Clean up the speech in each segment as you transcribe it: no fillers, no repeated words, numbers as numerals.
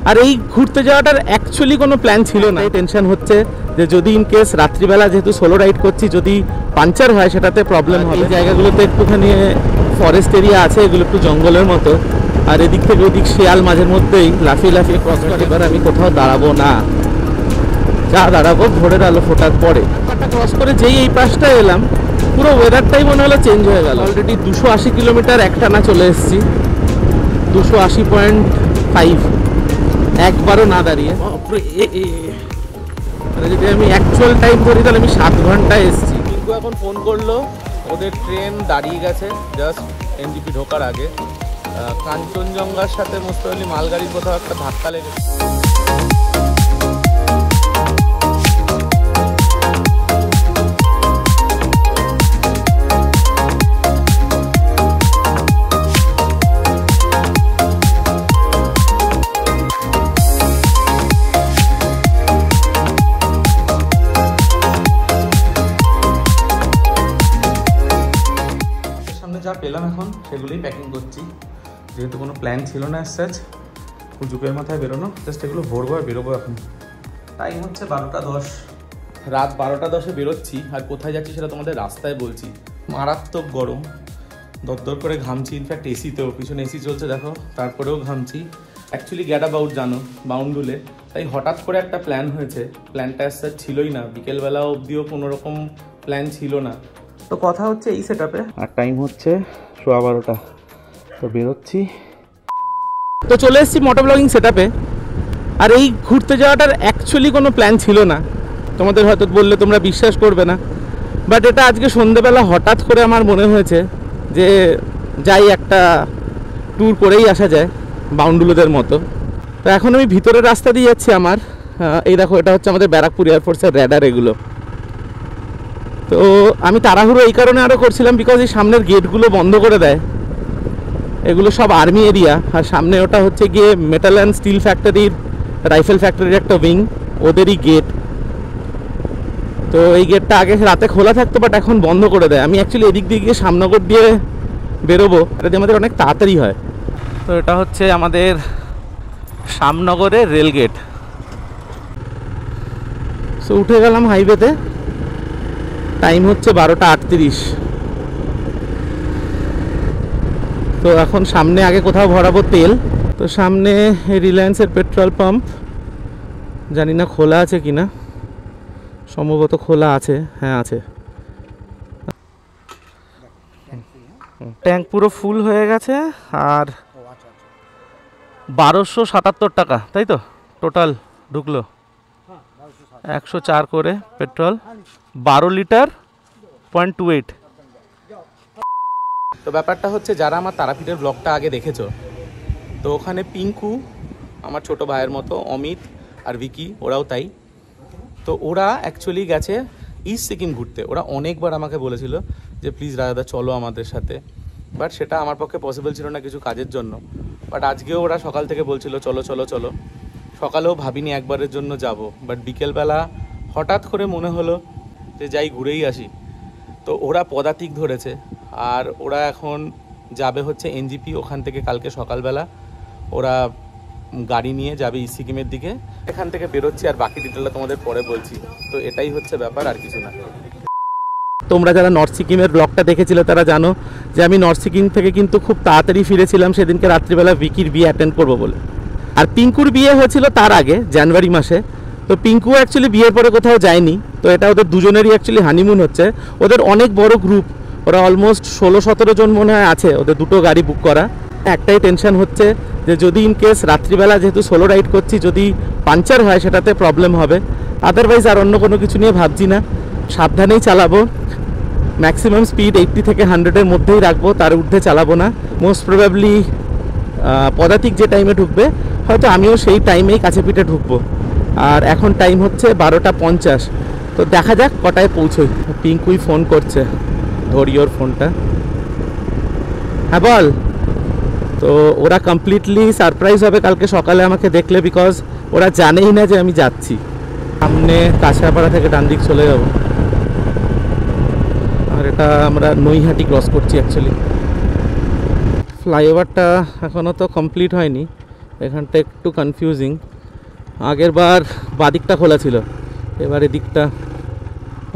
আর এই ঘুরতে যাওয়াটার অ্যাকচুয়ালি কোনো প্ল্যান ছিল না। টেনশন হচ্ছে যে যদি ইন কেস রাত্রিবেলা যেহেতু সোলো রাইড করছি যদি পাঞ্চার হয় সেটাতে প্রবলেম হবে। এই জায়গাগুলোতে একটুখানি ফরেস্ট এরিয়া আছে, এগুলো একটু জঙ্গলের মতো, আর এদিক থেকে ওদিক শিয়াল মাঝের মধ্যেই লাফিয়ে লাফিয়ে ক্রস করে। এবার আমি কোথাও দাঁড়াবো না, যা দাঁড়াবো ভোরের আলো ফোটার পরে। ক্রস করে যেই এই পাশটা এলাম পুরো ওয়েদারটাই মনে হলো চেঞ্জ হয়ে গেল। অলরেডি 280 কিলোমিটার একটানা চলে এসেছি, 280.5, একবারও না দাঁড়িয়ে। যদি আমি অ্যাকচুয়াল টাইম ধরি তাহলে আমি 7 ঘন্টায় এসেছি। কিন্তু এখন ফোন করলো, ওদের ট্রেন দাঁড়িয়ে গেছে জাস্ট এনজিপি ঢোকার আগে। কাঞ্চনজঙ্ঘার সাথে মোস্টলি মালগাড়ির কোথাও একটা ধাক্কা লেগেছে। যা পেলাম এখন সেগুলোই প্যাকিং করছি, যেহেতু কোনো প্ল্যান ছিল না সাচ হুজুকের মাথায় বেরোনো, জাস্ট এগুলো ভরবো আর বেরোবো। এখন টাইম হচ্ছে 12:10, রাত 12:10 বেরোচ্ছি। আর কোথায় যাচ্ছি সেটা তোমাদের রাস্তায় বলছি। মারাত্মক গরম, দরদর করে ঘামছি, ইনফ্যাক্ট এসিতেও, পিছনে এসি চলছে দেখো, তারপরেও ঘামছি। অ্যাকচুয়ালি গ্যাট অ্যাবাউট জানো বাউন্ডুলে, তাই হঠাৎ করে একটা প্ল্যান হয়েছে। প্ল্যানটা সাচ ছিলই না, বিকেলবেলা অবধিও কোনোরকম প্ল্যান ছিল না। তো কথা হচ্ছে এই সেট আপে, আর টাইম হচ্ছে 12:15, তো বেরোচ্ছি। তো চলে এসেছি মোটো ব্লগিং সেট আপে। আর এই ঘুরতে যাওয়াটার অ্যাকচুয়ালি কোনো প্ল্যান ছিল না, তোমাদের হয়তো বললে তোমরা বিশ্বাস করবে না, বাট এটা আজকে সন্ধ্যেবেলা হঠাৎ করে আমার মনে হয়েছে যে যাই একটা ট্যুর করেই আসা যায় বাউন্ডুলোদের মতো। তো এখন আমি ভিতরের রাস্তা দিয়ে যাচ্ছি। আমার এই দেখো, এটা হচ্ছে আমাদের ব্যারাকপুর এয়ারফোর্সের র্যাডার এগুলো। তো আমি তাড়াহুড়ো এই কারণে আরও করছিলাম বিকজ এই সামনের গেটগুলো বন্ধ করে দেয়, এগুলো সব আর্মি এরিয়া। আর সামনে ওটা হচ্ছে গিয়ে মেটাল অ্যান্ড স্টিল ফ্যাক্টরির, রাইফেল ফ্যাক্টরির একটা উইং, ওদেরই গেট। তো এই গেটটা আগে রাতে খোলা থাকতো, বাট এখন বন্ধ করে দেয়। আমি অ্যাকচুয়ালি এদিক দিয়ে গিয়ে শ্যামনগর দিয়ে বেরোবো, এটা দিয়ে আমাদের অনেক তাড়াতাড়ি হয়। তো এটা হচ্ছে আমাদের শ্যামনগরের রেল গেট। সো উঠে গেলাম হাইওয়েতে, টাইম হচ্ছে 12:38। তো এখন সামনে আগে কোথাও ভরাবো তেল। তো সামনে রিলায়েন্সের পেট্রোল পাম্প, জানি না খোলা আছে কিনা, সম্ভবত খোলা আছে, হ্যাঁ আছে। ট্যাঙ্ক পুরো ফুল হয়ে গেছে। আর 1277 টাকা, তাই তো টোটাল ঢুকলো। 104 করে পেট্রোল, 12 লিটার 0.28। তো ব্যাপারটা হচ্ছে, যারা আমার তারাপীঠের ব্লগটা আগে দেখেছো, তো ওখানে পিঙ্কু আমার ছোট ভাইয়ের মতো, অমিত আর ভিকি ওরাও তাই। তো ওরা অ্যাকচুয়ালি গেছে ইস্ট সিকিম ঘুরতে। ওরা অনেকবার আমাকে বলেছিল যে প্লিজ রাজাদা চলো আমাদের সাথে, বাট সেটা আমার পক্ষে পসিবল ছিল না কিছু কাজের জন্য। বাট আজকেও ওরা সকাল থেকে বলছিল চলো চলো চলো। সকালেও ভাবিনি একবারের জন্য যাব, বাট বিকেলবেলা হঠাৎ করে মনে হলো যে যাই ঘুরেই আসি। তো ওরা পদাতিক ধরেছে, আর ওরা এখন যাবে হচ্ছে এনজিপি। ওখান থেকে কালকে সকালবেলা ওরা গাড়ি নিয়ে যাবে ইস্ট সিকিমের দিকে। এখান থেকে বেরোচ্ছি, আর বাকি ডিটেলটা তোমাদের পরে বলছি। তো এটাই হচ্ছে ব্যাপার, আর কিছু না। তোমরা যারা নর্থ সিকিমের ব্লগটা দেখেছিলে তারা জানো যে আমি নর্থ সিকিম থেকে কিন্তু খুব তাড়াতাড়ি ফিরেছিলাম সেদিনকে রাত্রিবেলা ভিকির বিয়ে অ্যাটেন্ড করবো বলে। আর পিঙ্কুর বিয়ে হয়েছিল তার আগে জানুয়ারি মাসে। তো পিঙ্কু অ্যাকচুয়ালি বিয়ের পরে কোথাও যায়নি, তো এটা ওদের দুজনেরই অ্যাকচুয়ালি হানিমুন হচ্ছে। ওদের অনেক বড় গ্রুপ, ওরা অলমোস্ট 16-17 জন মনে হয় আছে, ওদের দুটো গাড়ি বুক করা। একটাই টেনশন হচ্ছে যে যদি ইন কেস রাত্রিবেলা যেহেতু সোলো রাইড করছি যদি পাঞ্চার হয় সেটাতে প্রবলেম হবে। আদারওয়াইজ আর অন্য কোনো কিছু নিয়ে ভাবছি না, সাবধানেই চালাবো। ম্যাক্সিমাম স্পিড 80 থেকে 100-এর মধ্যেই রাখবো, তার ঊর্ধ্বে চালাবো না। মোস্ট প্রবাবলি পদাতিক যে টাইমে ঢুকবে হয়তো আমিও সেই টাইমেই কাছে পিঠে ঢুকবো। আর এখন টাইম হচ্ছে 12:50। তো দেখা যাক কটায় পৌঁছোই। পিঙ্কুই ফোন করছে, ধরি ওর ফোনটা। হ্যাঁ বল। তো ওরা কমপ্লিটলি সারপ্রাইজ হবে কালকে সকালে আমাকে দেখলে, বিকজ ওরা জানেই না যে আমি যাচ্ছি। সামনে কাছাপাড়া থেকে ডান দিক চলে যাব। আর এটা আমরা নৈহাটি ক্রস করছি অ্যাকচুয়ালি। ফ্লাইওভারটা এখনও তো কমপ্লিট হয়নি, এখানটা একটু কনফিউজিং, আগের বার বাদিকটা খোলা ছিল, এবার এদিকটা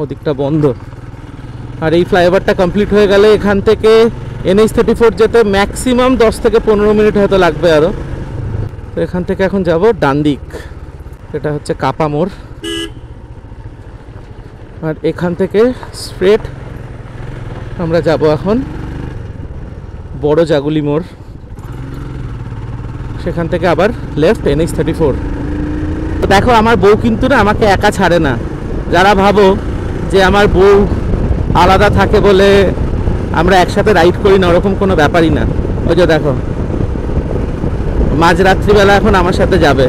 ওদিকটা বন্ধ। আর এই ফ্লাইওভারটা কমপ্লিট হয়ে গেলে এখান থেকে NH-34 যেতে ম্যাক্সিমাম 10 থেকে 15 মিনিট হয়তো লাগবে আরও। তো এখান থেকে এখন যাব ডান দিক, এটা হচ্ছে কাপা মোড়। আর এখান থেকে স্ট্রেট আমরা যাব এখন বড় জাগুলি মোড়, সেখান থেকে আবার লেফট NH-34। তো দেখো আমার বউ কিন্তু না আমাকে একা ছাড়ে না। যারা ভাবো যে আমার বউ আলাদা থাকে বলে আমরা একসাথে রাইড করি না, ওরকম কোনো ব্যাপারই না। ওই যে দেখো মাঝরাত্রিবেলা এখন আমার সাথে যাবে,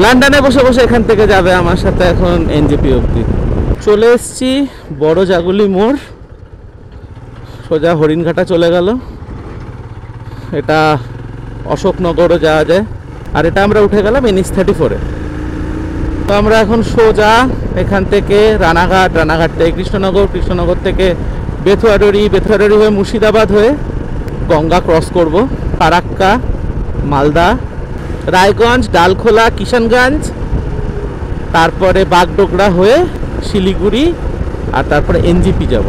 লন্ডনে বসে বসে এখান থেকে যাবে আমার সাথে এখন NJP অবধি। চলে এসছি বড় জাগুলি মোড়, সোজা হরিণঘাটা চলে গেল। এটা অশোকনগরও যাওয়া যায়, আর এটা আমরা উঠে গেলাম NH-34-এ। তো আমরা এখন সোজা এখান থেকে রানাঘাট, রানাঘাট থেকে কৃষ্ণনগর, কৃষ্ণনগর থেকে বেথুয়াডরি, বেথুয়াডরি হয়ে মুর্শিদাবাদ হয়ে গঙ্গা ক্রস করব, ফারাক্কা, মালদা, রায়গঞ্জ, ডালখোলা, কিষানগঞ্জ, তারপরে বাগডোগরা হয়ে শিলিগুড়ি, আর তারপরে NJP যাব।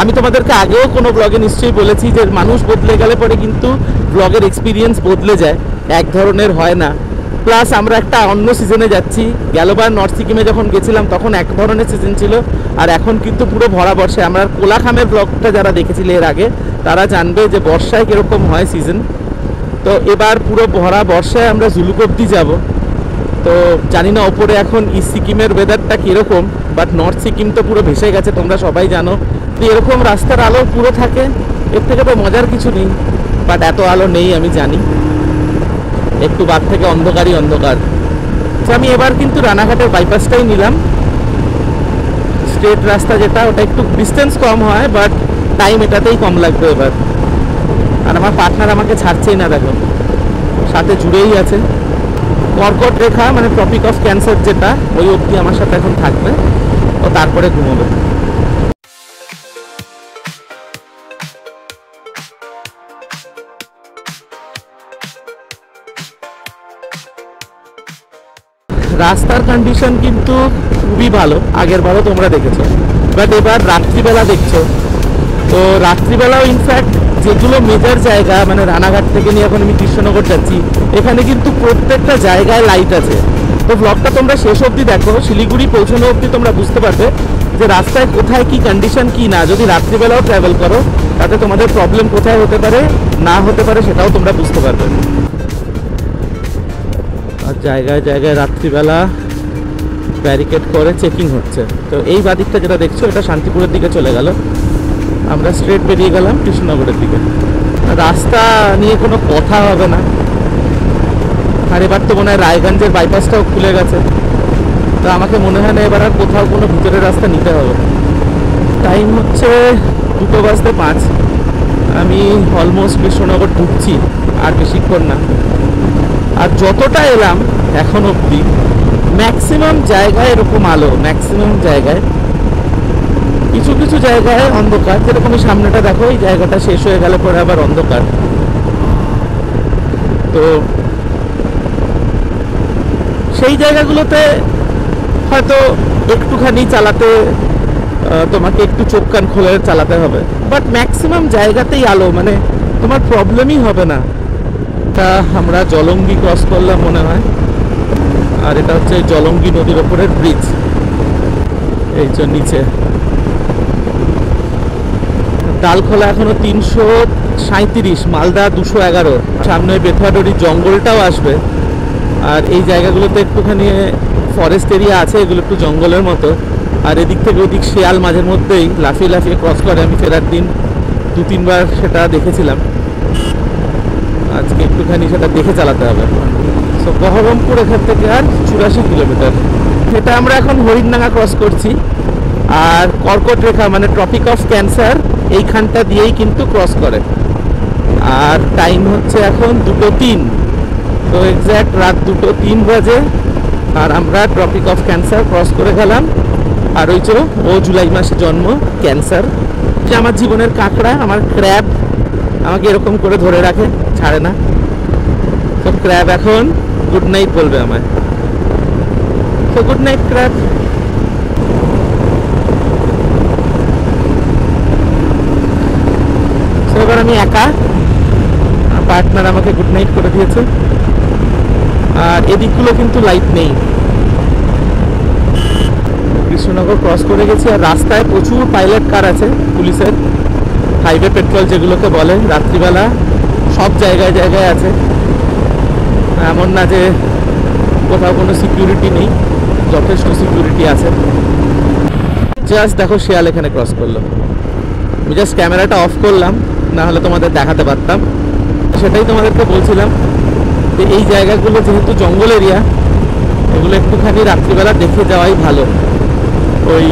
আমি তোমাদেরকে আগেও কোনো ব্লগে নিশ্চয়ই বলেছি যে মানুষ বদলে গেলে পরে কিন্তু ব্লগের এক্সপিরিয়েন্স বদলে যায়, এক ধরনের হয় না। প্লাস আমরা একটা অন্য সিজনে যাচ্ছি। গেলবার নর্থ সিকিমে যখন গেছিলাম তখন এক ধরনের সিজন ছিল, আর এখন কিন্তু পুরো ভরা বর্ষায়। আমরা কোলাখামের ব্লগটা যারা দেখেছিলে এর আগে তারা জানবে যে বর্ষায় কীরকম হয় সিজন। তো এবার পুরো ভরা বর্ষায় আমরা জুলুক অবধি যাব। তো জানি না ওপরে এখন ইস্ট সিকিমের ওয়েদারটা কীরকম, বাট নর্থ সিকিম তো পুরো ভেসে গেছে, তোমরা সবাই জানো। তো এরকম রাস্তার আলো পুরো থাকে, এর থেকে তো মজার কিছু নেই। বাট এত আলো নেই আমি জানি, একটু বাদ থেকে অন্ধকারই অন্ধকার। তো আমি এবার কিন্তু রানাঘাটের বাইপাসটাই নিলাম, স্ট্রেট রাস্তা যেটা, ওটা একটু ডিস্টেন্স কম হয় বাট টাইম এটাতেই কম লাগবে এবার। আর আমার পার্টনার আমাকে ছাড়ছেই না, দেখো সাথে জুড়েই আছে। কর্কট রেখা মানে ট্রপিক অফ ক্যান্সার যেটা, ওই অবধি আমার সাথে এখন থাকবে, ও তারপরে ঘুমোবে। রাস্তার কন্ডিশন কিন্তু খুবই ভালো, আগের বারও তোমরা দেখেছো, বাট এবার রাত্রিবেলা দেখছো। তো রাত্রিবেলাও ইনফ্যাক্ট যেগুলো মেজর জায়গা, মানে রানাঘাট থেকে নিয়ে এখন আমি কৃষ্ণনগর যাচ্ছি, এখানে কিন্তু প্রত্যেকটা জায়গায় লাইট আছে। তো ব্লগটা তোমরা শেষ অবধি দেখো, শিলিগুড়ি পৌঁছানো অবধি তোমরা বুঝতে পারবে যে রাস্তায় কোথায় কি কন্ডিশন কি না। যদি রাত্রিবেলাও ট্রাভেল করো তাতে তোমাদের প্রবলেম কোথায় হতে পারে না হতে পারে সেটাও তোমরা বুঝতে পারবে। আর জায়গায় জায়গায় রাত্রিবেলা ব্যারিকেড করে চেকিং হচ্ছে। তো এই বাদিকটা যেটা দেখছো এটা শান্তিপুরের দিকে চলে গেল, আমরা স্ট্রেট বেরিয়ে গেলাম কৃষ্ণনগরের দিকে। রাস্তা নিয়ে কোনো কথা হবে না। আর এবার তো মনে হয় রায়গঞ্জের বাইপাসটাও খুলে গেছে, তো আমাকে মনে হয় না এবার আর কোথাও কোনো ভিতরের রাস্তা নিতে হবে। টাইম হচ্ছে 2:05, আমি অলমোস্ট কৃষ্ণনগর ঢুকছি, আর বেশিক্ষণ না। আর যতটা এলাম এখন অবধি ম্যাক্সিমাম জায়গায় এরকম আলো, ম্যাক্সিমাম জায়গায়। কিছু কিছু জায়গায় অন্ধকার, যেরকম সামনেটা দেখো, এই জায়গাটা শেষ হয়ে গেলে পরে আবার অন্ধকার। তো সেই জায়গাগুলোতে হয়তো একটুখানি চালাতে তোমাকে একটু চোখ কান খোলে চালাতে হবে, বাট ম্যাক্সিমাম জায়গাতেই আলো, মানে তোমার প্রবলেমই হবে না। তা আমরা জলঙ্গি ক্রস করলাম মনে হয়, আর এটা হচ্ছে জলঙ্গি নদীর ওপরের ব্রিজ, এই যে নিচে। ডালখোলা এখনো 337, মালদা 211, সামনে বেথুয়াডরি জঙ্গলটাও আসবে। আর এই জায়গাগুলোতে একটুখানি ফরেস্ট এরিয়া আছে, এগুলো একটু জঙ্গলের মতো। আর এদিক থেকে ওদিক শেয়াল মাঝের মধ্যেই লাফিয়ে লাফিয়ে ক্রস করে, আমি ফেরার দিন 2-3 বার সেটা দেখেছিলাম। আজকে একটুখানি সেটা দেখে চালাতে হবে। সো বহরমপুর এখান থেকে আর 84 কিলোমিটার। এটা আমরা এখন হরিণডাঙ্গা ক্রস করছি, আর কর্কট রেখা মানে ট্রপিক অফ ক্যান্সার এইখানটা দিয়েই কিন্তু ক্রস করে। আর টাইম হচ্ছে এখন 2:03, তো এক্স্যাক্ট রাত 2:03 বাজে। আর আমরা ট্রপিক অফ ক্যান্সার ক্রস করে গেলাম। আর ওই যে ও জুলাই মাসে জন্ম, ক্যান্সার। যে আমার জীবনের কাঁকড়া, আমার ক্র্যাব আমাকে এরকম করে ধরে রাখে, ছাড়ে না। ক্র্যাব এখন গুড নাইট বলবে আমায়। তো গুড নাইট ক্র্যাব। এবার আমি একা, পার্টনার আমাকে গুড নাইট করে দিয়েছে। আর এদিকগুলো কিন্তু লাইট নেই। কৃষ্ণনগর ক্রস করে গেছি, আর রাস্তায় প্রচুর পাইলট কার আছে পুলিশের, হাইওয়ে পেট্রোল যেগুলোকে বলে, রাত্রিবেলা সব জায়গায় জায়গায় আছে। এমন না যে কোথাও কোনো সিকিউরিটি নেই, যথেষ্ট সিকিউরিটি আছে। জাস্ট দেখো শিয়াল এখানে ক্রস করলো। আমি জাস্ট ক্যামেরাটা অফ করলাম, না হলে তোমাদের দেখাতে পারতাম। সেটাই তোমাদেরকে বলছিলাম যে এই জায়গাগুলো যেহেতু জঙ্গল এরিয়া, এগুলো একটুখানি রাত্রিবেলা দেখে যাওয়াই ভালো। ওই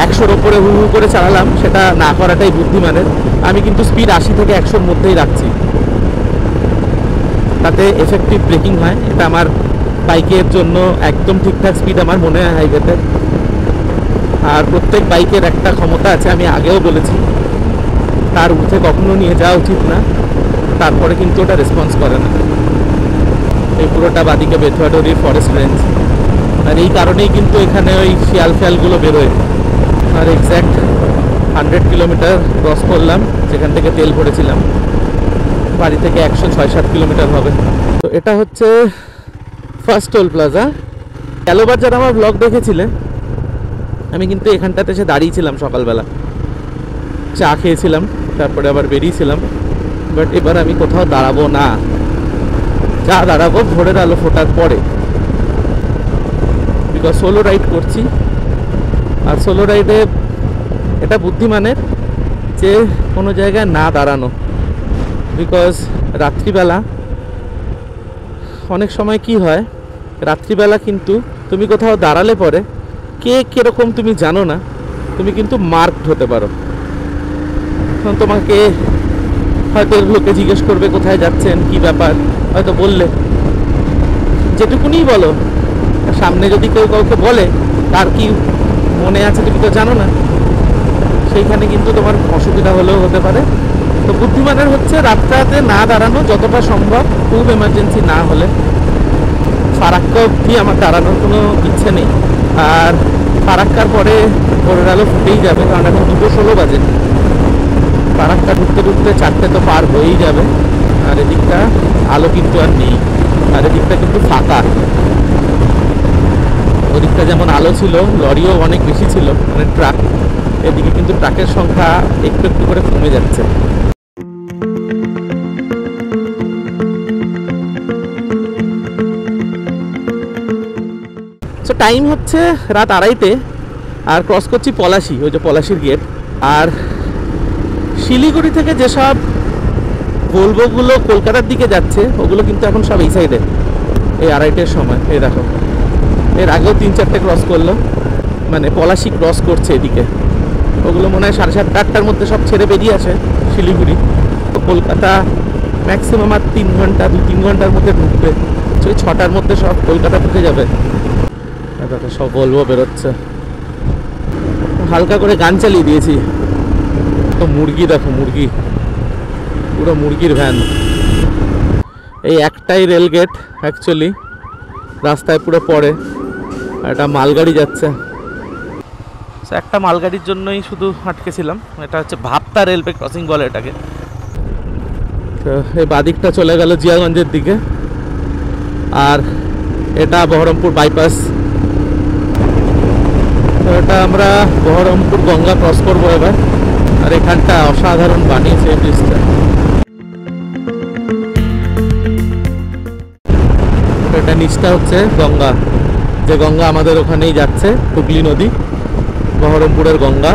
100-র ওপরে হু হু করে চালালাম, সেটা না করাটাই বুদ্ধিমানের। আমি কিন্তু স্পিড 80 থেকে 100-র মধ্যেই রাখছি, তাতে এফেক্টিভ ব্রেকিং হয়। এটা আমার বাইকের জন্য একদম ঠিকঠাক স্পিড আমার মনে হয় হাইওয়েতে। আর প্রত্যেক বাইকের একটা ক্ষমতা আছে, আমি আগেও বলেছি, তার উঠে কখনো নিয়ে যাওয়া উচিত না, তারপরে কিন্তু ওটা রেসপন্স করে না। এই পুরোটা বাদিকে বেথুয়াডোরির ফরেস্ট রেঞ্জ, আর এই কারণেই কিন্তু এখানে ওই শিয়াল ফিয়ালগুলো বেরোয়। আর এক্স্যাক্ট 100 কিলোমিটার ক্রস করলাম যেখান থেকে তেল ভরেছিলাম। বাড়ি থেকে 106-7 কিলোমিটার হবে। তো এটা হচ্ছে ফার্স্ট টোল প্লাজা। গেলবার যারা আমার ব্লগ দেখেছিলে, আমি কিন্তু এখানটাতে এসে দাঁড়িয়েছিলাম সকালবেলা, চা খেয়েছিলাম, তারপরে আবার বেরিয়েছিলাম। বাট এবার আমি কোথাও দাঁড়াবো না, চা দাঁড়াবো ভোরের আলো ফোটার পরে, বিকজ সোলো রাইড করছি। আর সোলো রাইডে এটা বুদ্ধিমানের যে কোনো জায়গায় না দাঁড়ানো, বিকজ রাত্রিবেলা অনেক সময় কি হয়, রাত্রিবেলা কিন্তু তুমি কোথাও দাঁড়ালে পরে কে কীরকম তুমি জানো না, তুমি কিন্তু মার্কড হতে পারো। তোমাকে হয়তো লোকে জিজ্ঞেস করবে কোথায় যাচ্ছেন, কি ব্যাপার, হয়তো বললে যেটুকুনি বলো, সামনে যদি কেউ কাউকে বলে তার কি মনে আছে তুমি তো জানো না, সেইখানে কিন্তু তোমার অসুবিধা হলেও হতে পারে। তো বুদ্ধিমানের হচ্ছে রাত্রাতে না দাঁড়ানো যতটা সম্ভব, খুব এমার্জেন্সি না হলে। ফারাক্কা অবধি আমার দাঁড়ানোর কোনো ইচ্ছে নেই, আর ফারাক্কার পরে ভোরের আলো ফুটেই যাবে, কারণ এখন 2:16 বাজে। ফারাক্কা ঢুকতে ঢুকতে 4টে তো পার হয়েই যাবে। আর এদিকটা আলো কিন্তু আর নেই, আর এদিকটা কিন্তু ফাঁকা। ওদিকটা যেমন আলো ছিল, লরিও অনেক বেশি ছিল, মানে ট্রাক। এদিকে কিন্তু ট্রাকের সংখ্যা একটু একটু করে কমে যাচ্ছে। সো টাইম হচ্ছে রাত 2:30-টে, আর ক্রস করছি পলাশি, ওই যে পলাশির গেট। আর শিলিগুড়ি থেকে যেসব ভলভোগুলো কলকাতার দিকে যাচ্ছে, ওগুলো কিন্তু এখন সব এই সাইডে, এই 2:30-টের সময়। এই দেখো, এর আগেও 3-4টে ক্রস করলো, মানে পলাশি ক্রস করছে এদিকে। ওগুলো মনে হয় 7:30-8টার মধ্যে সব ছেড়ে বেরিয়ে আসে শিলিগুড়ি। তো কলকাতা ম্যাক্সিমাম আর 3 ঘন্টা 2-3 ঘন্টার মধ্যে ঢুকবে। ওই 6টার মধ্যে সব কলকাতা ঢুকে যাবে। দেখো সব ভলভো বেরোচ্ছে, হালকা করে গান চালিয়ে দিয়েছি। তো মুরগি দেখো, মুরগি, পুরো মুরগির ভ্যান। এই একটাই রেল গেট অ্যাকচুয়ালি, রাস্তায় পুরো পড়ে, আর একটা মালগাড়ি যাচ্ছে। একটা মালগাড়ির জন্যই শুধু আটকেছিলাম। এটা হচ্ছে ভাপ্তা রেলওয়ে ক্রসিং বলে এটাকে। তো এই বাদিকটা চলে গেল জিয়াগঞ্জের দিকে, আর এটা বহরমপুর বাইপাস। তো এটা আমরা বহরমপুর গঙ্গা ক্রস করবো এবার। আর এখানটা অসাধারণ বানিয়েছে এই ব্রিজটা। এটা নিচটা হচ্ছে গঙ্গা, যে গঙ্গা আমাদের ওখানেই যাচ্ছে, হুগলি নদী, বহরমপুরের গঙ্গা।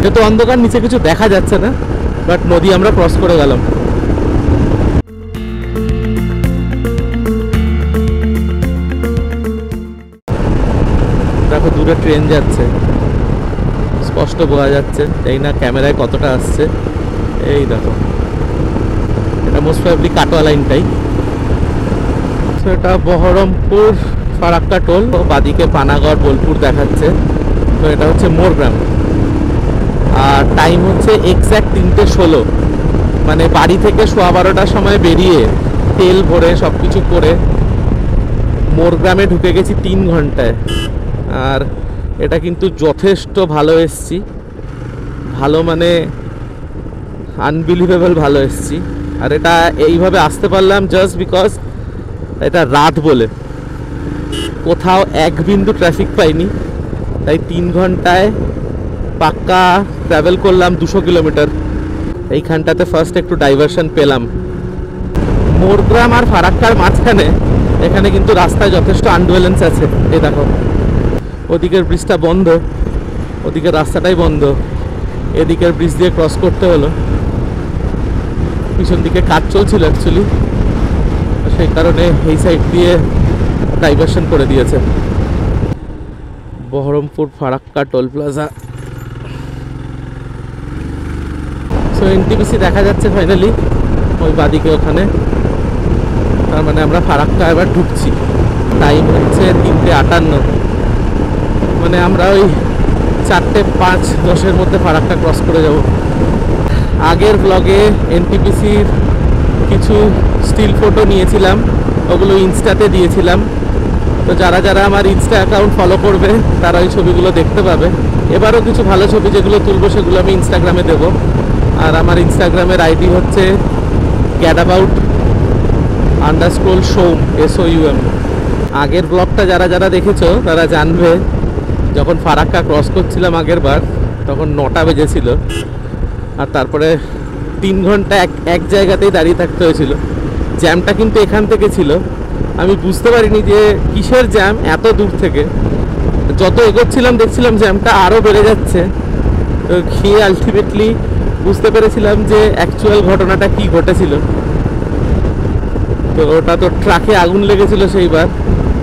যেহেতু অন্ধকার নিচে কিছু দেখা যাচ্ছে না, বাট নদী আমরা ক্রস করে গেলাম। দেখো দূরে ট্রেন যাচ্ছে, স্পষ্ট বোঝা যাচ্ছে, জানি না ক্যামেরায় কতটা আসছে। এই দেখো, এটা মোস্ট প্রবাবলি কাটোয়া লাইনটাই। এটা বহরমপুর ফারাক্কা টোল, বাদিকে পানাগড় বোলপুর দেখাচ্ছে। তো এটা হচ্ছে মোরগ্রাম, আর টাইম হচ্ছে এক্স্যাক্ট 3:16। মানে বাড়ি থেকে 12:15টার সময় বেরিয়ে তেল ভরে সব কিছু করে মোরগ্রামে ঢুকে গেছি 3 ঘন্টায়। আর এটা কিন্তু যথেষ্ট ভালো এসছি, ভালো মানে আনবিলিভেবল ভালো এসছি। আর এটা এইভাবে আসতে পারলাম জাস্ট বিকজ এটা রাত বলে, কোথাও এক বিন্দু ট্রাফিক পাইনি, তাই 3 ঘন্টায় পাক্কা ট্রাভেল করলাম 200 কিলোমিটার। এইখানটাতে ফার্স্ট একটু ডাইভারশন পেলাম। মোরগ্রাম আর ফারাক্কার মাঝখানে এখানে কিন্তু রাস্তায় যথেষ্ট আনডুয়েলেন্স আছে। এই দেখো, ওদিকের ব্রিজটা বন্ধ, ওদিকের রাস্তাটাই বন্ধ, এদিকের ব্রিজ দিয়ে ক্রস করতে হলো। পিছন দিকে কাজ চলছিল অ্যাকচুয়ালি, সেই কারণে এই সাইড দিয়ে ডাইভারশন করে দিয়েছে। Baharampur Farakka toll plaza. So NTPC দেখা যাচ্ছে ফাইনালি ওই বাদিকে ওখানে। তার মানে আমরা ফারাক্কা এবার ঢুকছি। টাইম হচ্ছে 3:58, মানে আমরা ওই 4:05-10 মধ্যে ফারাক্কা ক্রস করে যাব। আগের ব্লগে এনটিপিসির কিছু স্টিল ফটো নিয়েছিলাম, ওগুলো ইনস্টাতে দিয়েছিলাম। তো যারা যারা আমার ইনস্টা অ্যাকাউন্ট ফলো করবে তারা ওই ছবিগুলো দেখতে পাবে। এবারও কিছু ভালো ছবি যেগুলো তুলবো সেগুলো আমি ইনস্টাগ্রামে দেবো। আর আমার ইনস্টাগ্রামের আইডি হচ্ছে gadabout_shoum SOUM। আগের ব্লগটা যারা যারা দেখেছো তারা জানবে, যখন ফারাক্কা ক্রস করছিলাম আগের বার তখন 9টা বেজেছিল। আর তারপরে 3 ঘন্টা এক জায়গাতেই দাঁড়িয়ে থাকতে হয়েছিল। জ্যামটা কিন্তু এখান থেকে ছিল, আমি বুঝতে পারিনি যে কিসের জ্যাম এত দূর থেকে। যত এগোচ্ছিলাম দেখছিলাম জ্যামটা আরও বেড়ে যাচ্ছে। তো খেয়ে আলটিমেটলি বুঝতে পেরেছিলাম যে অ্যাকচুয়াল ঘটনাটা কি ঘটেছিল। তো ওটা তো ট্রাকে আগুন লেগেছিল সেইবার,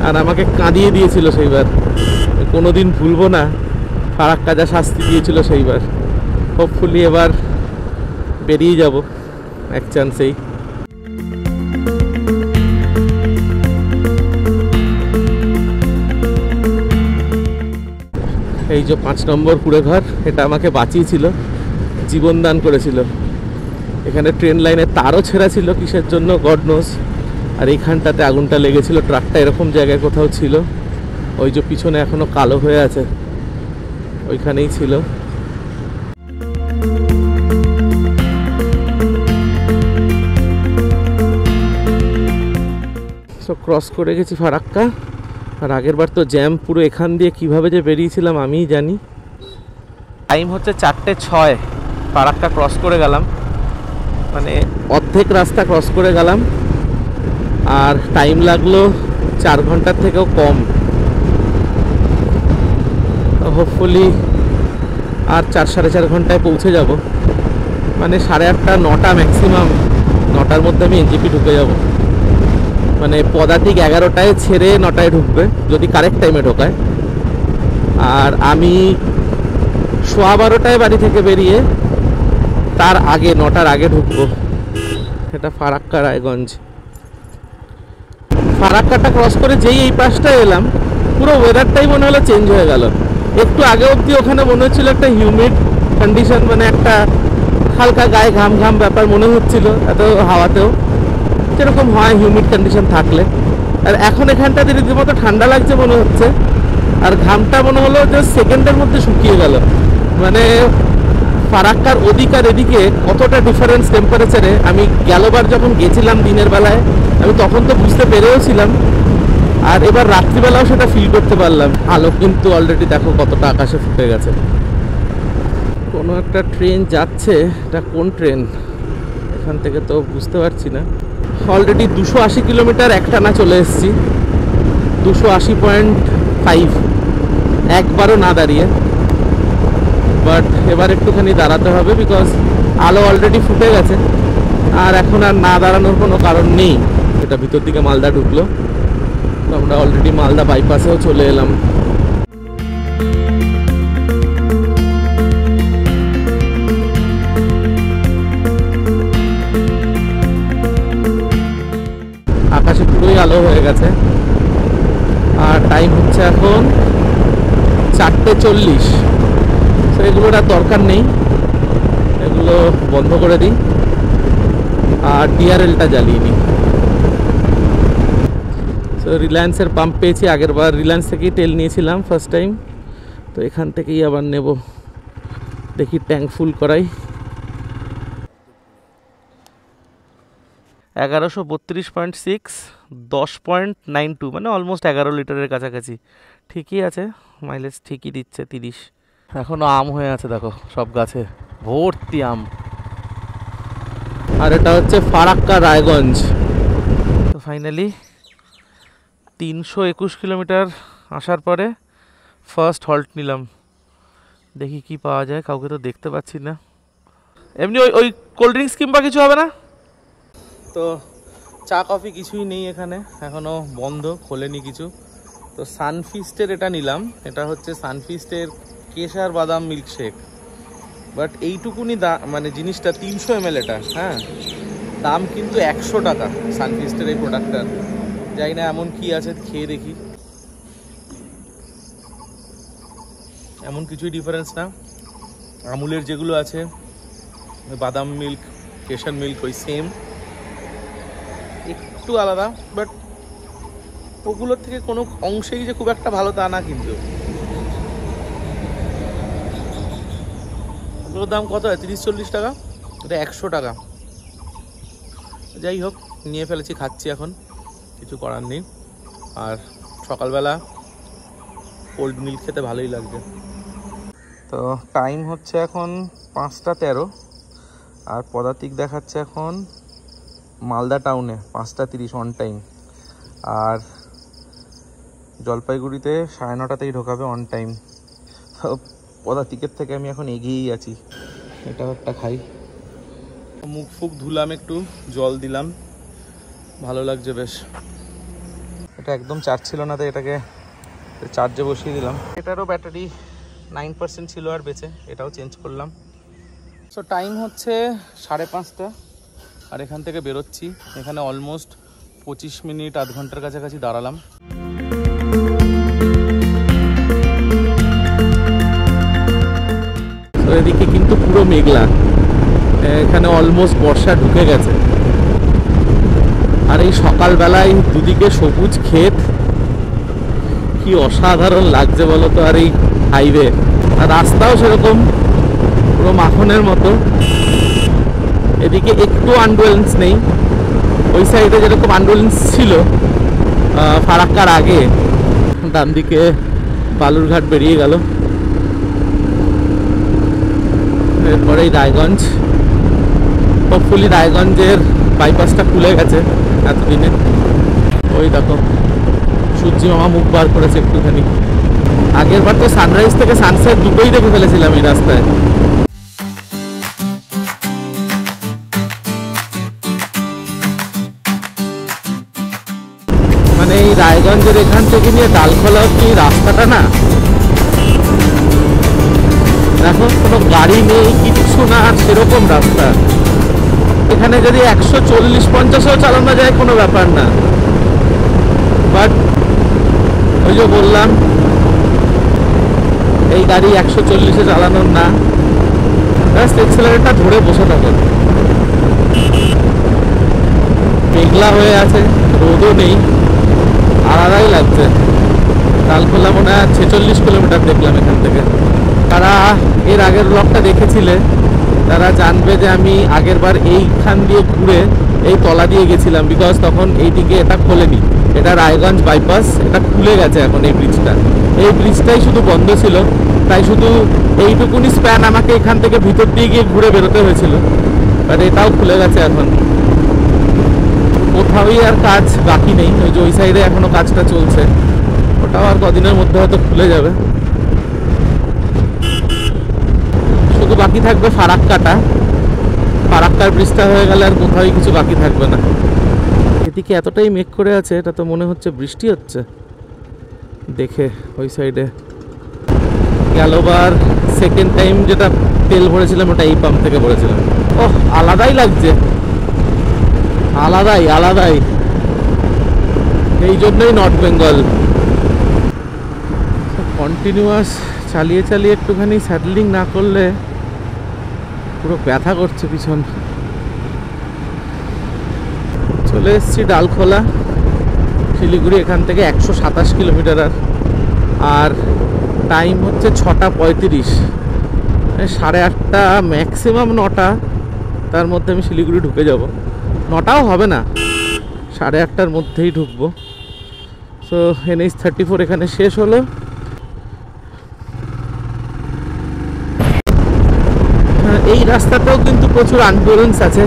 আর আমাকে কাঁদিয়ে দিয়েছিল সেইবার। কোনোদিন ভুলবো না ফারাক্কা যা শাস্তি দিয়েছিল সেইবার। হোপফুলি এবার বেরিয়ে যাব এক চান্সেই। এই যে 5 নম্বর কুড়েঘর, এটা আমাকে বাঁচিয়েছিল, জীবন দান করেছিল। এখানে ট্রেন লাইনে তারও ছেঁড়া ছিল, কিসের জন্য গড নোজ। আর এইখানটাতে আগুনটা লেগেছিল, ট্রাকটা এরকম জায়গায় কোথাও ছিল। ওই যে পিছনে এখনো কালো হয়ে আছে, ওইখানেই ছিল। সো ক্রস করে গেছি ফারাক্কা। আর আগের বার তো জ্যাম পুরো এখান দিয়ে কিভাবে যে বেরিয়েছিলাম আমিই জানি। টাইম হচ্ছে 4:06, ফারাক্কা ক্রস করে গেলাম, মানে অর্ধেক রাস্তা ক্রস করে গেলাম। আর টাইম লাগলো 4 ঘন্টার থেকেও কম। হোপফুলি আর 4-4.5 ঘন্টায় পৌঁছে যাব। মানে 8:30 9টা ম্যাক্সিমাম, 9টার মধ্যে আমি এনজিপি ঢুকে যাব। মানে পদাতিক 11টায় ছেড়ে 9টায় ঢুকবে যদি কারেক্ট টাইমে ঢোকায়। আর আমি 12:15টায় বাড়ি থেকে বেরিয়ে তার আগে 9টার আগে ঢুকবো। এটা ফারাক্কা রায়গঞ্জ। ফারাক্কাটা ক্রস করে যেই এই পাশটায় এলাম, পুরো ওয়েদারটাই মনে হলো চেঞ্জ হয়ে গেল। একটু আগে অবধি ওখানে মনে হচ্ছিল একটা হিউমিড কন্ডিশন, মানে একটা হালকা গায়ে ঘাম ঘাম ব্যাপার মনে হচ্ছিল, এত হাওয়াতেও যেরকম হয় হিউমিড কন্ডিশন থাকলে। আর এখন এখানটাতে রীতিমতো ঠান্ডা লাগছে মনে হচ্ছে। আর ঘামটা মনে হলো যে সেকেন্ডের মধ্যে শুকিয়ে গেল। মানে ফারাক্কার ওদিক আর এদিকে কতটা ডিফারেন্স টেম্পারেচারে। আমি গেলবার যখন গেছিলাম দিনের বেলায়, আমি তখন তো বুঝতে পেরেওছিলাম, আর এবার রাত্রিবেলাও সেটা ফিল করতে পারলাম। আলো কিন্তু অলরেডি দেখো কতটা আকাশে ফুটে গেছে। কোনো একটা ট্রেন যাচ্ছে, এটা কোন ট্রেন এখান থেকে তো বুঝতে পারছি না। অলরেডি 280 কিলোমিটার একটানা চলে এসেছি, 280.5, একবারও না দাঁড়িয়ে। বাট এবার একটুখানি দাঁড়াতে হবে, বিকজ আলো অলরেডি ফুটে গেছে। আর এখন আর না দাঁড়ানোর কোনো কারণ নেই। এটা ভিতর দিকে মালদা ঢুকলো, তো আমরা অলরেডি মালদা বাইপাসেও চলে এলাম। আকাশে পুরোই আলো হয়ে গেছে। আর টাইম হচ্ছে এখন 4:40। তো এগুলোর আর দরকার নেই, এগুলো বন্ধ করে দিই। আর ডিআরএলটা জ্বালিয়ে নিই। তো রিলায়েন্সের পাম্প পেয়েছি, আগের বার রিলায়েন্স থেকেই তেল নিয়েছিলাম ফার্স্ট টাইম, তো এখান থেকেই আবার নেব। দেখি ট্যাঙ্ক ফুল করাই। 1132.6, 10.92, মানে অলমোস্ট 11 লিটারের কাছাকাছি। ঠিকই আছে, মাইলেজ ঠিকই দিচ্ছে 30। এখনও আম হয়ে আছে দেখো, সব গাছে ভর্তি আম। আর এটা হচ্ছে ফারাক্কা রায়গঞ্জ। তো ফাইনালি 321 কিলোমিটার আসার পরে ফার্স্ট হল্ট নিলাম। দেখি কি পাওয়া যায়, কাউকে তো দেখতে পাচ্ছি না। এমনি ওই কোল্ড ড্রিঙ্কস কিংবা কিছু হবে না? তো চা কফি কিছুই নেই এখানে, এখনও বন্ধ, খোলেনি কিছু। তো সানফিস্টের এটা নিলাম, এটা হচ্ছে সানফিস্টের কেশর বাদাম মিল্কশেক। বাট এইটুকুনি মানে জিনিসটা 300 ml এটা, হ্যাঁ, দাম কিন্তু 100 টাকা সানফিস্টের এই প্রোডাক্টটার। যাই না এমন কি আছে, খেয়ে দেখি। এমন কিছুই ডিফারেন্স না, আমুলের যেগুলো আছে বাদাম মিল্ক, কেশর মিল্ক, ওই সেম, একটু আলাদা। বাট ওগুলোর থেকে কোনো অংশেই যে খুব একটা ভালো তা না। কিন্তু ওগুলোর দাম কত হয়, 30-40 টাকা, এটা 100 টাকা। যাই হোক, নিয়ে ফেলেছি, খাচ্ছি এখন, কিছু করার নেই। আর সকালবেলা কোল্ড মিল্ক খেতে ভালোই লাগবে। তো টাইম হচ্ছে এখন 5টা 13, আর পদাতিক দেখাচ্ছে এখন মালদা টাউনে 5টা 30 অন টাইম। আর জলপাইগুড়িতে 9:30তেই ঢোকাবে অন টাইম। পদাতিকের থেকে আমি এখন এগিয়েই আছি। এটাও একটা খাই। মুখ ফুক ধুলাম, একটু জল দিলাম, ভালো লাগছে বেশ। এটা একদম চার্জ ছিল না, তাই এটাকে চার্জে বসিয়ে দিলাম। এটারও ব্যাটারি 9% ছিল আর বেঁচে, এটাও চেঞ্জ করলাম। সো টাইম হচ্ছে 5:30, আর এখান থেকে বেরোচ্ছি। এখানে অলমোস্ট 25 মিনিট, আধ ঘন্টার কাছাকাছি দাঁড়ালাম। তো এদিকে কিন্তু পুরো মেঘলা, এখানে অলমোস্ট বর্ষা ঢুকে গেছে। আর এই সকালবেলায় দুদিকে সবুজ ক্ষেত, কি অসাধারণ লাগছে বলো তো। আর এই হাইওয়ে, আর রাস্তাও সেরকম পুরো মাখনের মতো। এদিকে একটু আনব্যালেন্স নেই, ওই সাইডে যেরকম আনব্যালেন্স ছিল ফারাক্কার আগে। ডান দিকে বালুরঘাট বেরিয়ে গেল, এরপরেই রায়গঞ্জ। হোপফুলি রায়গঞ্জের বাইপাসটা খুলে গেছে এতদিনে। ওই দেখো সূর্যি মামা মুখ বার করেছে একটুখানি। আগের বার তো সানরাইজ থেকে সানসেট দুটোই দেখে ফেলেছিলাম এই রাস্তায়। মানে এই রায়গঞ্জের এখান থেকে নিয়ে ডালখোলা অব্দি রাস্তাটা না, দেখো কোনো গাড়ি নেই, কিচ্ছু না, আর সেরকম রাস্তা। এখানে যদি 140-150ও চালানো যায় কোনো ব্যাপার না, বাট ওই যে বললাম এই গাড়ি 140-এ চালানোর না। জাস্ট এক্সেলারেটরটা ধরে বসে থাকো। মেঘলা হয়ে আছে, রোদও নেই, আলাদাই লাগছে। ডালখোলা মনে হয় 46 কিলোমিটার দেখলাম এখান থেকে। তারা এর আগের ব্লগটা দেখেছিলে তারা জানবে যে আমি আগের বার এইখান দিয়ে ঘুরে এই তলা দিয়ে গেছিলাম, বিকজ তখন এইদিকে এটা খোলেনি। এটা রায়গঞ্জ বাইপাস, এটা খুলে গেছে এখন এই ব্রিজটা। এই ব্রিজটাই শুধু বন্ধ ছিল, তাই শুধু এইটুকুনি স্প্যান আমাকে এখান থেকে ভিতর দিয়ে গিয়ে ঘুরে বেরোতে হয়েছিল। বাট এটাও খুলে গেছে এখন, কোথাওই আর কাজ বাকি নেই। ওই যে ওই সাইডে এখনো কাজটা চলছে, ওটাও আর কদিনের মধ্যে হয়তো খুলে যাবে। শুধু বাকি থাকবে ফারাক্কাটা। ফারাক্কার ব্রিজটা হয়ে গেলে আর কোথাও কিছু বাকি থাকবে না। এদিকে এতটাই মেঘ করে আছে, এটা তো মনে হচ্ছে বৃষ্টি হচ্ছে দেখে। ওই সাইডে গেলবার সেকেন্ড টাইম যেটা তেল ভরেছিলাম ওটা এই পাম্প থেকে ভরেছিলাম। ওহ, আলাদাই লাগছে, আলাদাই আলাদাই। এই জন্যই নর্থ বেঙ্গল। কন্টিনিউয়াস চালিয়ে চালিয়ে একটুখানি স্যাডলিং না করলে পুরো ব্যথা করছে পিছন। চলে এসেছি ডালখোলা। শিলিগুড়ি এখান থেকে 127 কিলোমিটার, আর টাইম হচ্ছে 6:35, 8:30 ম্যাক্সিমাম 9টা, তার মধ্যে আমি শিলিগুড়ি ঢুকে যাব। 9টাও হবে না, 8:30টার মধ্যেই ঢুকবো। সো NH-34 এখানে শেষ হলো। এই রাস্তাতেও কিন্তু প্রচুর আনবেলেন্স আছে,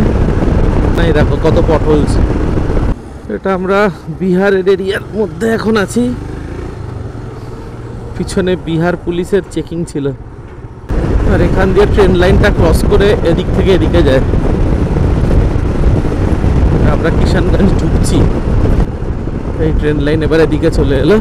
এই দেখো কত পটহোলস। এটা আমরা বিহারের এরিয়ার মধ্যে এখন আছি, পিছনে বিহার পুলিশের চেকিং ছিল, আর এখান দিয়ে ট্রেন লাইনটা ক্রস করে এদিক থেকে এদিকে যায়। আমরা কিষানগঞ্জ ঢুকছি, এই ট্রেন লাইন এবার এদিকে চলে এলো।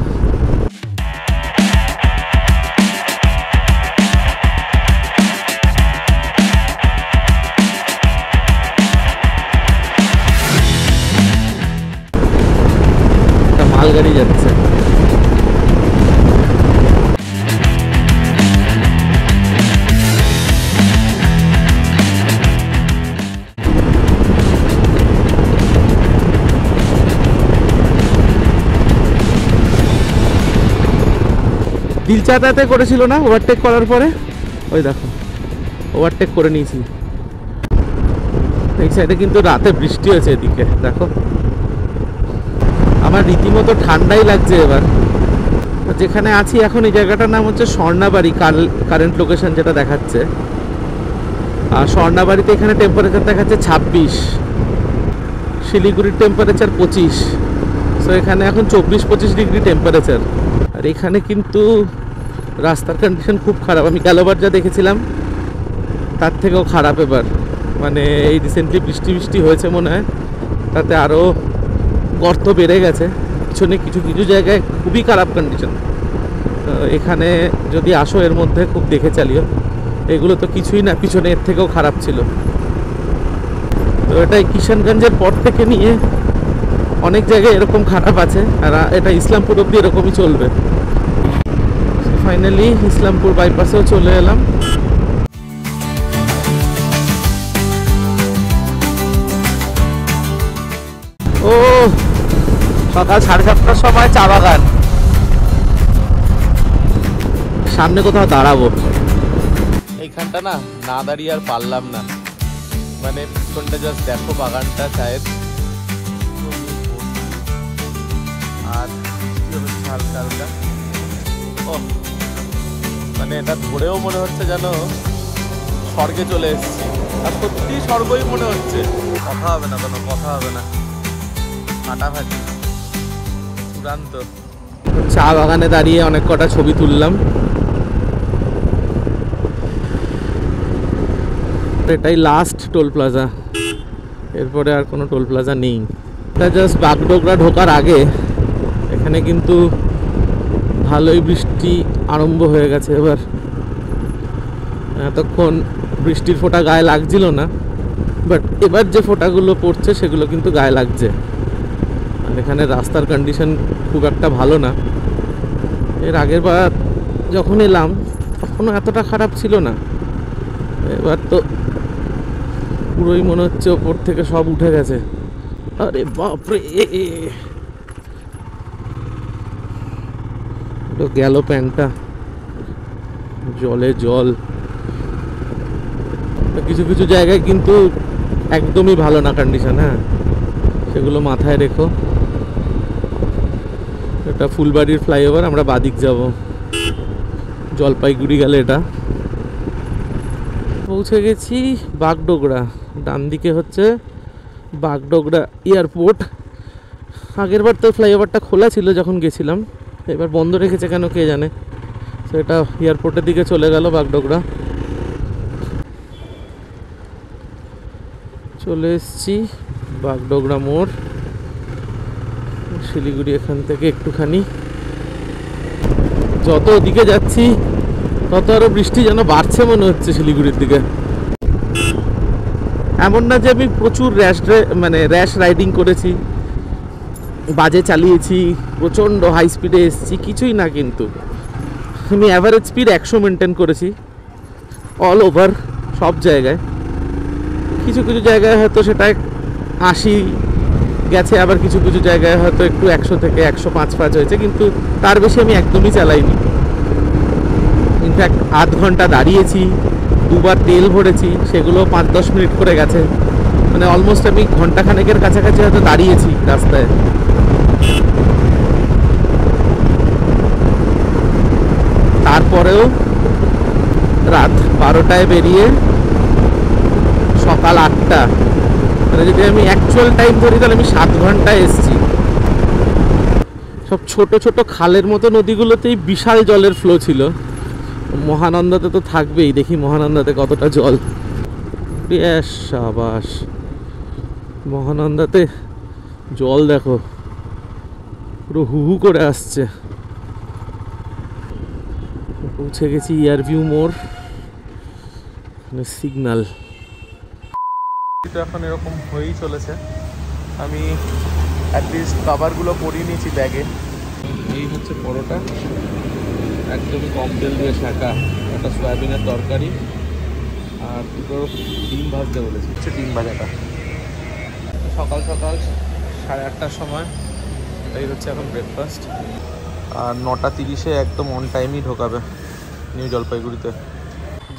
মালগাড়ি যাচ্ছে। দিল চাতাতে করেছিল না ওভারটেক করার পরে, ওই দেখো ওভারটেক করে নিয়েছি। এই সাইডে কিন্তু রাতে বৃষ্টি হয়েছে, এদিকে দেখো। আমার রীতিমতো ঠান্ডাই লাগছে এবার। যেখানে আছি এখন এই জায়গাটার নাম হচ্ছে স্বর্ণাবাড়ি, কারেন্ট লোকেশন যেটা দেখাচ্ছে। আর স্বর্ণাবাড়িতে এখানে টেম্পারেচার দেখাচ্ছে 26, শিলিগুড়ির টেম্পারেচার 25। সো এখানে এখন 24-25 ডিগ্রি টেম্পারেচার। আর এখানে কিন্তু রাস্তার কন্ডিশন খুব খারাপ, আমি গেলবার যা দেখেছিলাম তার থেকেও খারাপ এবার। মানে এই রিসেন্টলি বৃষ্টি হয়েছে মনে হয়, তাতে আরও গর্ত বেড়ে গেছে পিছনে, কিছু কিছু জায়গায় খুবই খারাপ কন্ডিশন। এখানে যদি আসো এর মধ্যে খুব দেখে চালিও, এগুলো তো কিছুই না, পিছনে এর থেকেও খারাপ ছিল। তো এটাই কিষানগঞ্জের পর থেকে নিয়ে অনেক জায়গায় এরকম খারাপ আছে, আর এটা ইসলামপুর অব্দি এরকমই চলবে। ফাইনালি ইসলামপুর বাইপাসেও চলে এলাম। ও সকাল 7:30টার সময় চা বাগান, সামনে কোথাও দাঁড়াবো। এইখানটা না দাঁড়িয়ে আর পারলাম না, মানে পিছনটা জাস্ট দেখো বাগানটা চায়ের, আর হালকা হালকা। ও মানে এটা ধরেও মনে হচ্ছে যেন স্বর্গে চলে এসেছি, আর সত্যি স্বর্গই মনে হচ্ছে। কথা হবে না, কোনো কথা হবে না, ফাটাফাটি চূড়ান্ত। চা বাগানে দাঁড়িয়ে অনেক কটা ছবি তুললাম। এটাই লাস্ট টোল প্লাজা, এরপরে আর কোনো টোল প্লাজা নেই। এটা জাস্ট বাগডোগরা ঢোকার আগে। এখানে কিন্তু ভালোই বৃষ্টি আরম্ভ হয়ে গেছে এবার। এতক্ষণ বৃষ্টির ফোঁটা গায়ে লাগছিল না, বাট এবার যে ফোঁটাগুলো পড়ছে সেগুলো কিন্তু গায়ে লাগছে। আর এখানে রাস্তার কন্ডিশন খুব একটা ভালো না। এর আগের বার যখন এলাম তখনও এতটা খারাপ ছিল না, এবার তো পুরোই মনে হচ্ছে ওপর থেকে সব উঠে গেছে। আরে বাপরে, গেল প্যান্টটা, জলে জল। কিছু কিছু জায়গায় কিন্তু একদমই ভালো না কন্ডিশন, হ্যাঁ সেগুলো মাথায় রেখো। এটা ফুলবাড়ির ফ্লাইওভার, আমরা বাদিক যাব, জলপাইগুড়ি গেলে এটা। পৌঁছে গেছি বাগডোগরা, ডান দিকে হচ্ছে বাগডোগরা এয়ারপোর্ট। আগের বার তো ফ্লাইওভারটা খোলা ছিল যখন গেছিলাম, এবার বন্ধ রেখেছে কেন কে জানে। তো এটা এয়ারপোর্টের দিকে চলে গেল বাগডোগরা। চলে এসছি বাগডোগরা মোড়, শিলিগুড়ি এখান থেকে একটুখানি। যত ওদিকে যাচ্ছি তত আরো বৃষ্টি যেন বাড়ছে মনে হচ্ছে শিলিগুড়ির দিকে। এমন না যে আমি প্রচুর র্যাশ রাইডিং করেছি, বাজে চালিয়েছি, প্রচণ্ড হাই স্পিডে এসেছি, কিছুই না। কিন্তু আমি অ্যাভারেজ স্পিড 100 মেনটেন করেছি অল ওভার সব জায়গায়। কিছু কিছু জায়গায় হয়তো সেটা 80 গেছে, আবার কিছু কিছু জায়গায় হয়তো একটু 100 থেকে 105 হয়েছে, কিন্তু তার বেশি আমি একদমই চালাইনি। ইনফ্যাক্ট আধ ঘন্টা দাঁড়িয়েছি, দুবার তেল ভরেছি, সেগুলো 5-10 মিনিট করে গেছে। মানে অলমোস্ট আমি ঘন্টাখানেকের কাছাকাছি হয়তো দাঁড়িয়েছি রাস্তায়। তারপরেও রাত 12টায় বেরিয়ে সকাল 8টা, মানে যদি আমি অ্যাকচুয়াল টাইম ধরি তাহলে আমি 7 ঘন্টায় এসেছি। সব ছোট ছোট খালের মতো নদীগুলোতেই বিশাল জলের ফ্লো ছিল। মহানন্দাতে তো থাকবেই, দেখি মহানন্দাতে কতটা জল। বেশ সাবাস, মহানন্দাতে জল দেখো পুরো হু হু করে আসছে। পৌঁছে গেছি ইয়ারভিউ মোড়, সিগন্যাল। এখন এরকম হয়েই চলেছে। আমি অ্যাটলিস্ট খাবারগুলো পরিয়ে নিয়েছি ব্যাগে। এই হচ্ছে পরোটা, একদমই কম তেল দিয়ে শাঁকা, একটা সয়াবিনের তরকারি আর দুটো ডিম ভাজতে বলেছি, হচ্ছে ডিম ভাজাটা। সকাল সকাল 8:30টার সময়, এটাই হচ্ছে এখন ব্রেকফাস্ট। আর 9:30-এ একদম অন টাইমই ঢোকাবে নিউ জলপাইগুড়িতে।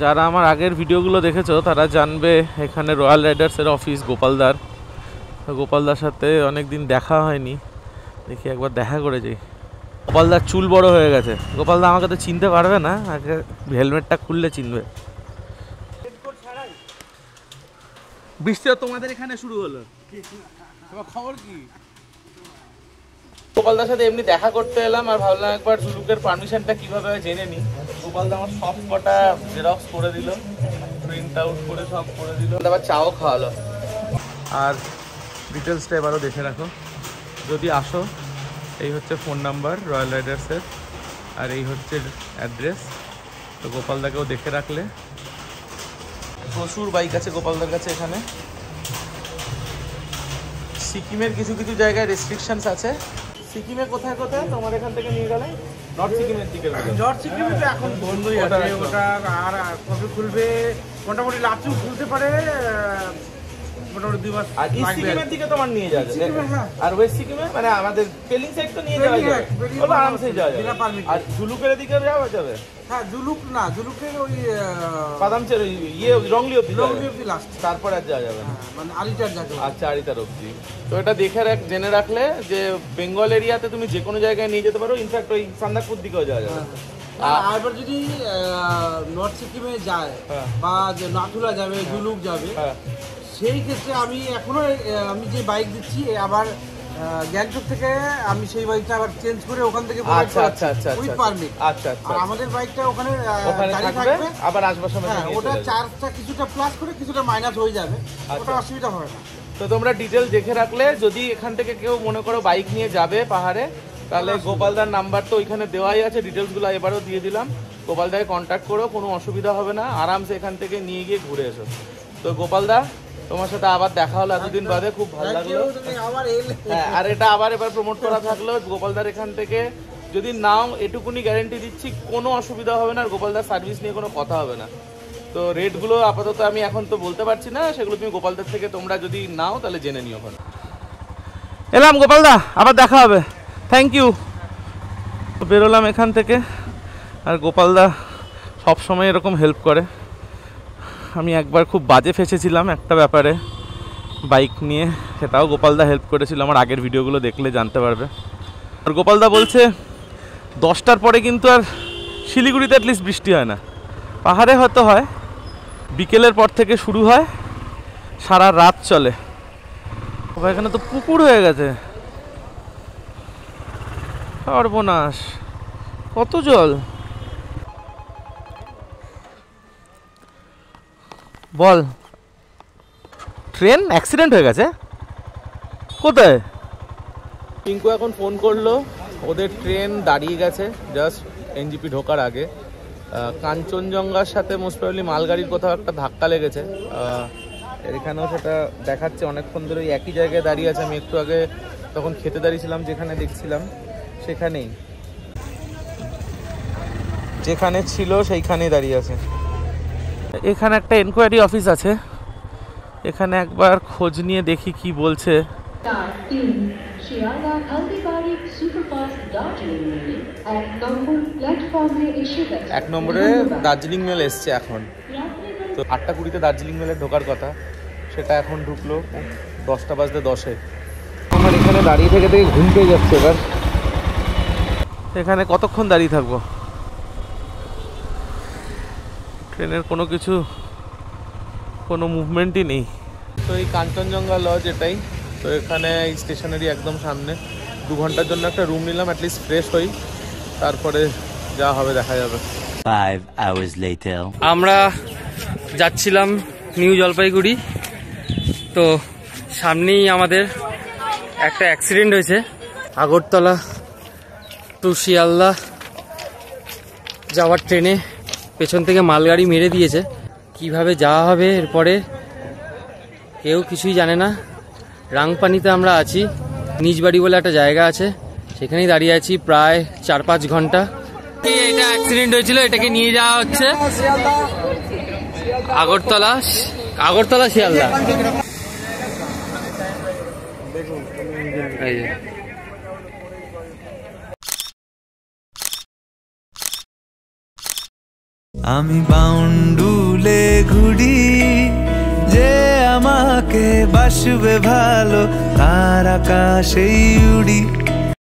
যারা আমার আগের ভিডিওগুলো দেখেছো তারা জানবে এখানে রয়্যাল রাইডার্সের অফিস গোপালদার। গোপালদার সাথে অনেক দিন দেখা হয়নি, দেখি একবার দেখা করে যাই। গোপালদার চুল বড় হয়ে গেছে। গোপালদা আমাকে তো চিনতে পারবে না, আগে হেলমেটটা খুললে চিনবে। বৃষ্টিও তোমাদের এখানে শুরু হলো, তোমার খবর কি? গোপালদার সাথে এমনি দেখা করতে এলাম আর ভাবলাম একবার জুলুকের পারমিশনটা কিভাবে জেনে নিই। গোপালদা আমার সব কটা জেরক্স করে দিল, প্রিন্ট আউট করে সব করে দিল, আবার চাও খাওয়ালো। আর ডিটেলসটা এবারও দেখে রাখো যদি আসো। এই হচ্ছে ফোন নাম্বার রয়্যাল রাইডার্সের, আর এই হচ্ছে অ্যাড্রেস। তো গোপালদাকেও দেখে রাখলে। প্রচুর বাইক আছে গোপালদার কাছে এখানে। সিকিমের কিছু কিছু জায়গায় রেস্ট্রিকশনস আছে। সিকিমে কোথায় কোথায় তোমার এখান থেকে নিয়ে গেলে? নর্থ সিকিমের দিকে। নর্থ সিকিমে তো এখন বন্ধই আছে ওটা, আর কবে খুলবে মোটামুটি লাচু খুলতে পারে মোটামুটি 2 মাস। আর ইস্ট সিকিমের দিকে তোমার নিয়ে যাবে, আর ওয়েস্ট সিকিমে মানে আমাদের পেলিং সাইড তো নিয়ে যাওয়া যাবে, ওটা আরামসে যাওয়া যাবে। আর জুলুকের দিকে যাওয়া যাবে? হ্যাঁ, জুলুক না, জুলুকের ওই বাদামচের ওই ইয়ে রংলি অবধি লাস্ট, তারপর আর যাওয়া যাবে না, মানে আরিটার যাবে। আচ্ছা, আরিটার অবধি। তো এটা দেখে জেনে রাখলে যে বেঙ্গল এরিয়াতে তুমি যে কোনো জায়গায় নিয়ে যেতে পারো, ইনফ্যাক্ট ওই সান্দাকপুর দিকেও যাওয়া যাবে। আর এবার যদি নর্থ সিকিমে যায় বা নাথুলা যাবে, জুলুক যাবে, সেই ক্ষেত্রে আমি এখনো আমি যে বাইক দিচ্ছি আবার গ্যাংটক থেকে আমি সেই বাইকটা আবার চেঞ্জ করে ওখান থেকে উইথ পারমিট। আচ্ছা, আমাদের বাইকটা ওখানে গাড়ি থাকবে, আবার আসবার সময় ওটা চার্জটা কিছুটা প্লাস করে কিছুটা মাইনাস হয়ে যাবে, ওটা অসুবিধা হবে না। তো তোমরা ডিটেল দেখে রাখলে, যদি এখান থেকে কেউ মনে করো বাইক নিয়ে যাবে পাহাড়ে, তাহলে গোপালদার নাম্বার তো ওইখানে দেওয়াই আছে, ডিটেলসগুলো এবারও দিয়ে দিলাম। গোপালদাকে কন্ট্যাক্ট করো, কোনো অসুবিধা হবে না, আরামসে এখান থেকে নিয়ে গিয়ে ঘুরে এসো। তো গোপালদা, তোমার সাথে আবার দেখা হলো এতদিন বাদে, খুব ভালো লাগলো। আর এটা আবার এবার প্রমোট করা থাকলো, গোপালদার এখান থেকে যদি নাও এটুকুনি গ্যারেন্টি দিচ্ছি কোনো অসুবিধা হবে না, আর গোপালদার সার্ভিস নিয়ে কোনো কথা হবে না। তো রেটগুলো আপাতত আমি এখন তো বলতে পারছি না, সেগুলো তুমি গোপালদার থেকে তোমরা যদি নাও তাহলে জেনে নিও। ওখানে এলাম গোপালদা, আবার দেখা হবে, থ্যাংক ইউ। বেরোলাম এখান থেকে, আর গোপালদা সবসময় এরকম হেল্প করে। আমি একবার খুব বাজে ফেসেছিলাম একটা ব্যাপারে বাইক নিয়ে, সেটাও গোপালদা হেল্প করেছিল, আমার আগের ভিডিওগুলো দেখলে জানতে পারবে। আর গোপালদা বলছে 10টার পরে কিন্তু আর শিলিগুড়িতে অ্যাটলিস্ট বৃষ্টি হয় না, পাহাড়ে হয়তো হয়, বিকেলের পর থেকে শুরু হয়, সারা রাত চলে। এখানে তো পুকুর হয়ে গেছে, সর্বনাশ, কত জল। বল, ট্রেন অ্যাক্সিডেন্ট হয়ে গেছে কোথায়? পিঙ্কু এখন ফোন করলো, ওদের ট্রেন দাঁড়িয়ে গেছে জাস্ট এনজিপি ঢোকার আগে। কাঞ্চনজঙ্ঘার সাথে মোস্ট প্রবাবলি মালগাড়ির কোথাও একটা ধাক্কা লেগেছে, এখানেও সেটা দেখাচ্ছে। অনেকক্ষণ ধরে একই জায়গায় দাঁড়িয়ে আছে, আমি একটু আগে তখন খেতে দাঁড়িয়েছিলাম যেখানে দেখছিলাম, সেখানেই যেখানে ছিল সেইখানেই দাঁড়িয়ে আছে। এখানে একটা এনকোয়ারি অফিস আছে, এখানে একবার খোঁজ নিয়ে দেখি কি বলছে। শিয়ালদা হলদিবাড়ি সুপারফাস্ট দার্জিলিং মেল 1 নম্বর প্ল্যাটফর্মে এসে গেছে। 1 নম্বরে দার্জিলিং মেল এসছে এখন। তো 8টা 20-তে দার্জিলিং মেলে ঢোকার কথা, সেটা এখন ঢুকলো 10টা বাজতে 10-এ। আমার এখানে দাঁড়িয়ে থেকে ঘুম পেয়ে যাচ্ছে এবার। এখানে কতক্ষণ দাঁড়িয়ে থাকবো? ট্রেনের কোনো মুভমেন্টই নেই। তো এই কাঞ্চনজঙ্ঘা লজ এটাই। তো এখানে এই স্টেশনেরই একদম সামনে। 2 ঘন্টার জন্য একটা রুম নিলাম, অ্যাটলিস্ট ফ্রেশ হই, তারপরে যা হবে দেখা যাবে। 5 hours later আমরা যাচ্ছিলাম নিউ জলপাইগুড়ি। তো সামনেই আমাদের একটা অ্যাক্সিডেন্ট হয়েছে। আগরতলা টু শিয়ালদা যাওয়ার ট্রেনে পেছন থেকে মালগাড়ি মেরে দিয়েছে। কিভাবে যাওয়া হবে এরপরে কেউ কিছুই জানে না। রাংপানিতে আমরা আছি, নিজবাড়ি বলে একটা জায়গা আছে, সেখানেই দাঁড়িয়ে আছি প্রায় 4-5 ঘন্টা। এটা অ্যাক্সিডেন্ট হয়েছিল, এটাকে নিয়ে যাওয়া হচ্ছে আগরতলা শিয়ালদা। আমি বাউন্ডুলে ঘুরি, যে আমাকে বাসবে ভালো তার আকাশেই উড়ি।